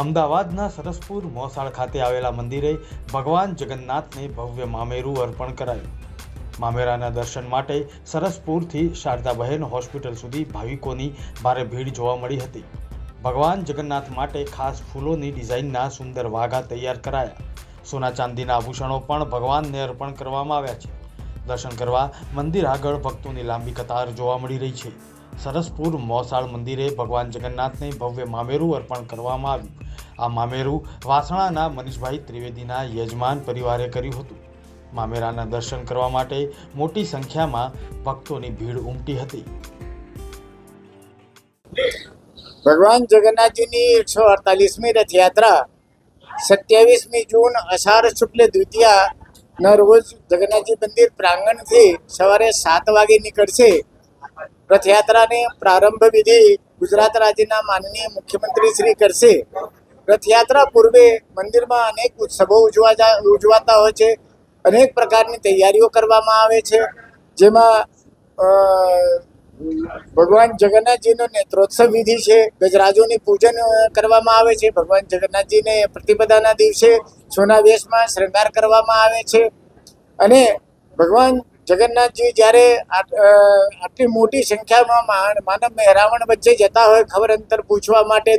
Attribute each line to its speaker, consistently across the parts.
Speaker 1: અમદાવાદના સરસપુર મોસાળ ખાતે આવેલા મંદિરે ભગવાન જગન્નાથને ભવ્ય મામેરું અર્પણ કરાયું। મામેરાના દર્શન માટે સરસપુરથી શારદાબહેન હોસ્પિટલ સુધી ભાવિકોની ભારે ભીડ જોવા મળી હતી। ભગવાન જગન્નાથ માટે ખાસ ફૂલોની ડિઝાઇનના સુંદર વાઘા તૈયાર કરાયા। સોના ચાંદીના આભૂષણો પણ ભગવાનને અર્પણ કરવામાં આવ્યા છે। દર્શન કરવા મંદિર આગળ ભક્તોની લાંબી કતાર જોવા મળી રહી છે। સરસપુર મોસાળ મંદિરે ભગવાન જગન્નાથને ભવ્ય મામેરું અર્પણ કરવામાં આવ્યું। આ મામેરું વાસણાના મનીષભાઈ ત્રિવેદીના યજમાન પરિવારે કર્યું હતું। મામેરાના દર્શન કરવા માટે મોટી સંખ્યામાં ભક્તોની ભીડ ઉમટી હતી।
Speaker 2: ભગવાન જગન્નાથજીની 148મી રથયાત્રા 27મી જૂન અષાઢ શુક્લ દ્વિતીયાના રોજ જગન્નાથજી મંદિર પ્રાંગણથી સવારે 7 વાગે નીકળશે। રથયાત્રાની પ્રારંભ વિધિ ગુજરાત રાજ્યના માનનીય મુખ્યમંત્રી શ્રી કરશે। રથયાત્રા પૂર્વે મંદિરમાં અનેક ઉત્સવો ઉજવાતા હોય છે। અનેક પ્રકારની તૈયારીઓ કરવામાં આવે છે, જેમાં ભગવાન જગન્નાથજીનો નેત્રોત્સવ વિધિ છે। ગજરાજોની પૂજન કરવામાં આવે છે। ભગવાન જગન્નાથજીને પ્રતિપદાના દિવસે સોના વેશમાં શૃંગાર કરવામાં આવે છે। અને ભગવાન જગન્નાથજી જ્યારે આટલી મોટી સંખ્યામાં માનવ મહેરામણ વચ્ચે જતા હોય ખબર અંતર પૂછવા માટે,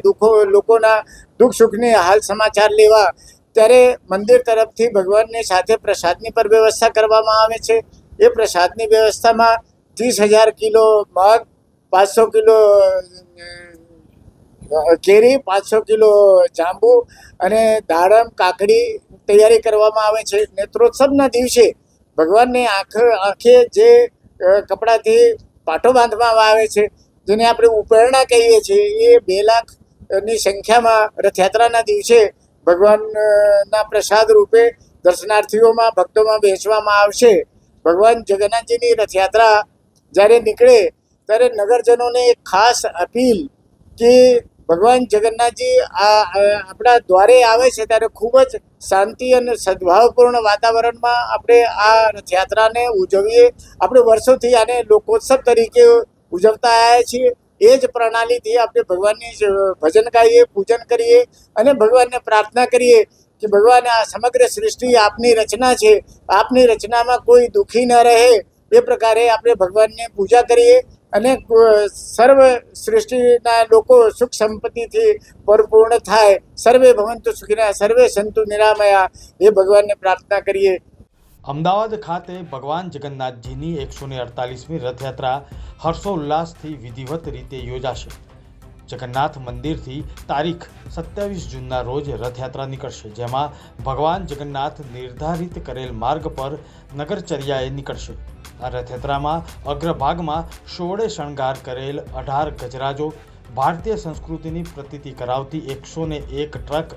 Speaker 2: લોકોના દુઃખ સુખની હાલ સમાચાર લેવા, ત્યારે મંદિર તરફથી ભગવાનની સાથે પ્રસાદની પર વ્યવસ્થા કરવામાં આવે છે। એ પ્રસાદની વ્યવસ્થામાં 30,000 કિલો મગ, 500 કિલો કેરી, 500 કિલો જાંબુ અને દાડમ, કાકડી તૈયારી કરવામાં આવે છે। નેત્રોત્સવના દિવસે ભગવાનની આંખે જે કપડાથી પાટો બાંધવામાં આવે છે, જેને આપણે ઉપરણા કહીએ છીએ, એ 2 લાખની સંખ્યામાં રથયાત્રાના દિવસે ભગવાનના પ્રસાદ રૂપે દર્શનાર્થીઓમાં, ભક્તોમાં વહેંચવામાં આવશે। ભગવાન જગન્નાથજીની રથયાત્રા જ્યારે નીકળે ત્યારે નગરજનોને એક ખાસ અપીલ કે ભગવાન જગન્નાથજી આપણા દ્વારે આવે છે ત્યારે ખૂબ જ શાંતિ અને સદભાવપૂર્ણ વાતાવરણમાં આપણે આ રથયાત્રાને ઉજવીએ। આપણે વર્ષોથી આને લોકોત્સવ તરીકે ઉજવતા આવ્યા છીએ। એ જ પ્રણાલીથી આપણે ભગવાનની ભજન ગાઈએ, પૂજન કરીએ અને ભગવાનને પ્રાર્થના કરીએ કે ભગવાન, આ સમગ્ર સૃષ્ટિ આપની રચના છે, આપની રચનામાં કોઈ દુઃખી ન રહે, એ પ્રકારે આપણે ભગવાનની પૂજા કરીએ અને સર્વ સૃષ્ટિના લોકો સુખ સંપત્તિથી પરિપૂર્ણ થાય। સર્વે ભવંતુ સુખિનઃ, સર્વે સંતુ નિરામયા, એ ભગવાનને પ્રાર્થના કરીએ।
Speaker 1: અમદાવાદ ખાતે ભગવાન જગન્નાથજીની 148મી રથયાત્રા હર્ષોલ્લાસથી વિધિવત રીતે યોજાશે। જગન્નાથ મંદિરથી તારીખ 27 જૂનના રોજ રથયાત્રા નીકળશે, જેમાં ભગવાન જગન્નાથ નિર્ધારિત કરેલ માર્ગ પર નગરચર્યાએ નીકળશે। આ રથયાત્રામાં અગ્રભાગમાં 16 શણગાર કરેલ 18 ગજરાજો, ભારતીય સંસ્કૃતિની પ્રતીતિ કરાવતી 101 ટ્રક,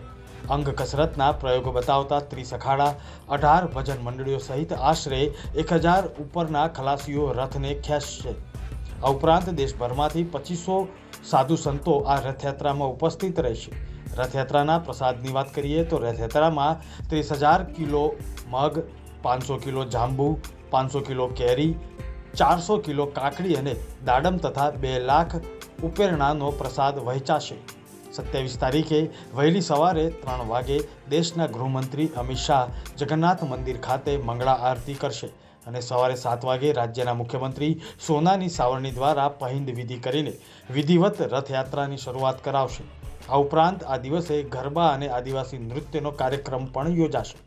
Speaker 1: અંગ કસરતના પ્રયોગ બતાવતા 30 અખાડા, 18 ભજન મંડળીઓ સહિત આશરે 1000 ઉપરના ખલાસીઓ રથને ખેંચશે। આ ઉપરાંત દેશભરમાંથી 2500 સાધુ સંતો આ રથયાત્રામાં ઉપસ્થિત રહેશે। રથયાત્રાના પ્રસાદની વાત કરીએ તો રથયાત્રામાં 30,000 કિલો મગ, 500 કિલો જાંબુ, 500 કિલો કેરી, 400 કિલો કાકડી અને દાડમ તથા 2 લાખ ઉપેરણાનો પ્રસાદ વહેંચાશે। 27 તારીખે વહેલી સવારે 3 વાગે દેશના ગૃહમંત્રી અમિત શાહ જગન્નાથ મંદિર ખાતે મંગળા આરતી કરશે અને સવારે 7 વાગે રાજ્યના મુખ્યમંત્રી સોનાની સાવરણી દ્વારા પહિંદ વિધિ કરીને વિધિવત રથયાત્રાની શરૂઆત કરાવશે। આ ઉપરાંત આ દિવસે ગરબા અને આદિવાસી નૃત્યનો કાર્યક્રમ પણ યોજાશે।